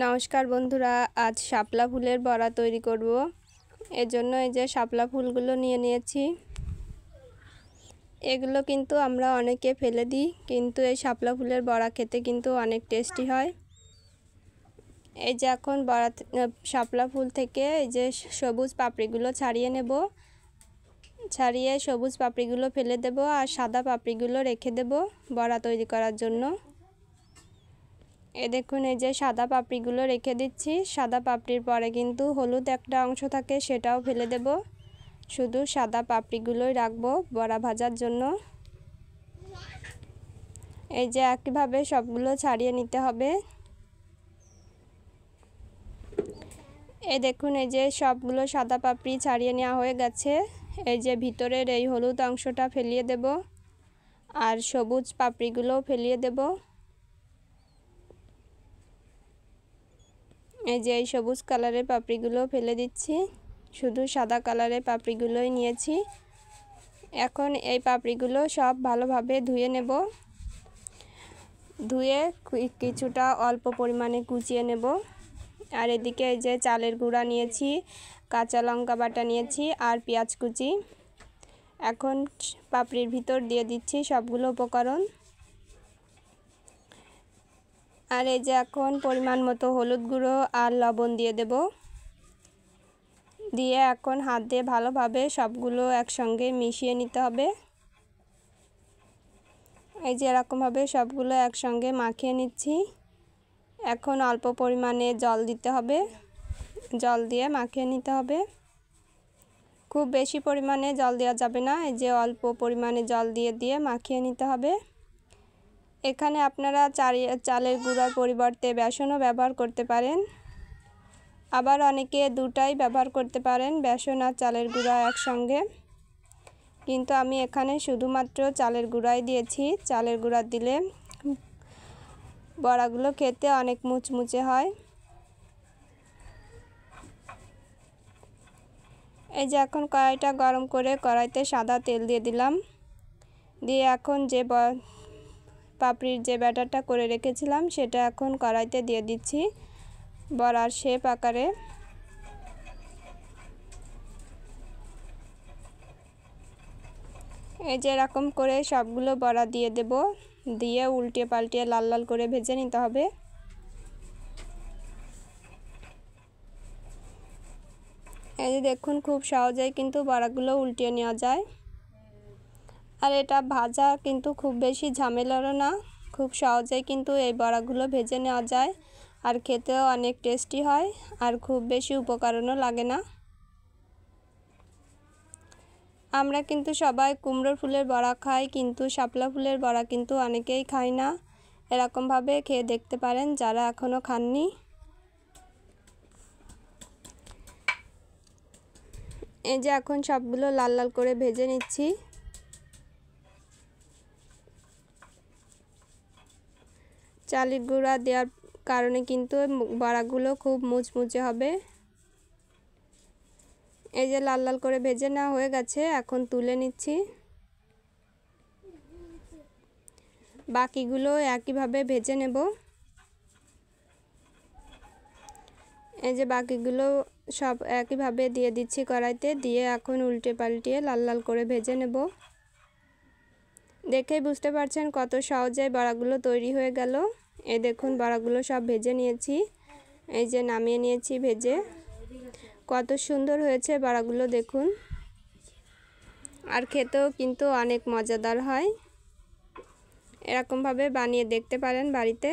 নমস্কার বন্ধুরা, আজ শাপলা ফুলের বড়া তৈরি করব। এর জন্য এই যে শাপলা ফুলগুলো নিয়ে নিয়েছি। এগুলো কিন্তু আমরা অনেকে ফেলে দিই, কিন্তু এই শাপলা ফুলের বড়া খেতে কিন্তু অনেক টেস্টি হয়। এই যে এখন বড়া শাপলা ফুল থেকে এই যে সবুজ পাপড়িগুলো ছাড়িয়ে নেব। ছাড়িয়ে সবুজ পাপড়িগুলো ফেলে দেব আর সাদা পাপড়িগুলো রেখে দেব বড়া তৈরি করার জন্য। এই দেখুন, এই যে সাদা পাপড়িগুলো রেখে দিচ্ছি। সাদা পাপড়ির পরে কিন্তু হলুদ একটা অংশ থাকে, সেটাও ফেলে দেব। শুধু সাদা পাপড়িগুলোই রাখবো বড়া ভাজার জন্য। এই যে একইভাবে সবগুলো ছাড়িয়ে নিতে হবে। এই দেখুন, এই যে সবগুলো সাদা পাপড়ি ছাড়িয়ে নেওয়া হয়ে গেছে। এই যে ভিতরের এই হলুদ অংশটা ফেলিয়ে দেব আর সবুজ পাপড়িগুলোও ফেলিয়ে দেব। এই যে এই সবুজ কালারের পাপড়িগুলো ফেলে দিচ্ছি, শুধু সাদা কালারের পাপড়িগুলোই নিয়েছি। এখন এই পাপড়িগুলো সব ভালোভাবে ধুয়ে নেব। ধুয়ে কিছুটা অল্প পরিমাণে কুচিয়ে নেব। আর এদিকে এই যে চালের গুঁড়া নিয়েছি, কাঁচা লঙ্কা বাটা নিয়েছি আর পেঁয়াজ কুচি। এখন পাপড়ির ভিতর দিয়ে দিচ্ছি সবগুলো উপকরণ। আর এই যে এখন পরিমাণ মতো হলুদ গুঁড়ো আর লবণ দিয়ে দেব। দিয়ে এখন হাত দিয়ে ভালোভাবে সবগুলো একসঙ্গে মিশিয়ে নিতে হবে। এই যে এরকমভাবে সবগুলো একসঙ্গে মাখিয়ে নিচ্ছি। এখন অল্প পরিমাণে জল দিতে হবে, জল দিয়ে মাখিয়ে নিতে হবে। খুব বেশি পরিমাণে জল দেওয়া যাবে না, এই যে অল্প পরিমাণে জল দিয়ে মাখিয়ে নিতে হবে। এখানে আপনারা চালের গুঁড়ার পরিবর্তে বেসনও ব্যবহার করতে পারেন, আবার অনেকে দুটাই ব্যবহার করতে পারেন, বেসন আর চালের গুঁড়া একসঙ্গে। কিন্তু আমি এখানে শুধুমাত্র চালের গুঁড়াই দিয়েছি। চালের গুঁড়া দিলে বড়াগুলো খেতে অনেক মুচমুচে হয়। এই যে এখন কড়াইটা গরম করে কড়াইতে সাদা তেল দিয়ে দিলাম। দিয়ে এখন যে পাপড়ির যে ব্যাটারটা করে রেখেছিলাম সেটা এখন কড়াইতে দিয়ে দিচ্ছি বড়ার শেপ আকারে। এই যে এরকম করে সবগুলো বড়া দিয়ে দেব। দিয়ে উল্টে পাল্টে লাল লাল করে ভেজে নিতে হবে। এই যে দেখুন, খুব সহজেই কিন্তু বড়াগুলো উল্টিয়ে নেওয়া যায়। আর এটা ভাজা কিন্তু খুব বেশি ঝামেলারও না, খুব সহজেই কিন্তু এই বড়াগুলো ভেজে নেওয়া যায়। আর খেতেও অনেক টেস্টি হয়, আর খুব বেশি উপকরণও লাগে না। আমরা কিন্তু সবাই কুমড়ো ফুলের বড়া খাই, কিন্তু শাপলা ফুলের বড়া কিন্তু অনেকেই খায় না। এরকমভাবে খেয়ে দেখতে পারেন যারা এখনও খাননি। এই যে এখন সবগুলো লাল লাল করে ভেজে নিচ্ছি। চালের গুঁড়া দেওয়ার কারণে কিন্তু বড়াগুলো খুব মুচমুচে হবে। এই যে লাল লাল করে ভেজে নেওয়া হয়ে গেছে, এখন তুলে নিচ্ছি। বাকিগুলো একইভাবে ভেজে নেব। এই যে বাকিগুলো সব একইভাবে দিয়ে দিচ্ছি কড়াইতে, দিয়ে এখন উল্টে পাল্টিয়ে লাল লাল করে ভেজে নেব। দেখেই বুঝতে পারছেন কত সহজে বড়াগুলো তৈরি হয়ে গেল। এই দেখুন, বড়াগুলো সব ভেজে নিয়েছি। এই যে নামিয়ে নিয়েছি ভেজে। কত সুন্দর হয়েছে বড়াগুলো দেখুন। আর খেতেও কিন্তু অনেক মজাদার হয়। এরকমভাবে বানিয়ে দেখতে পারেন বাড়িতে।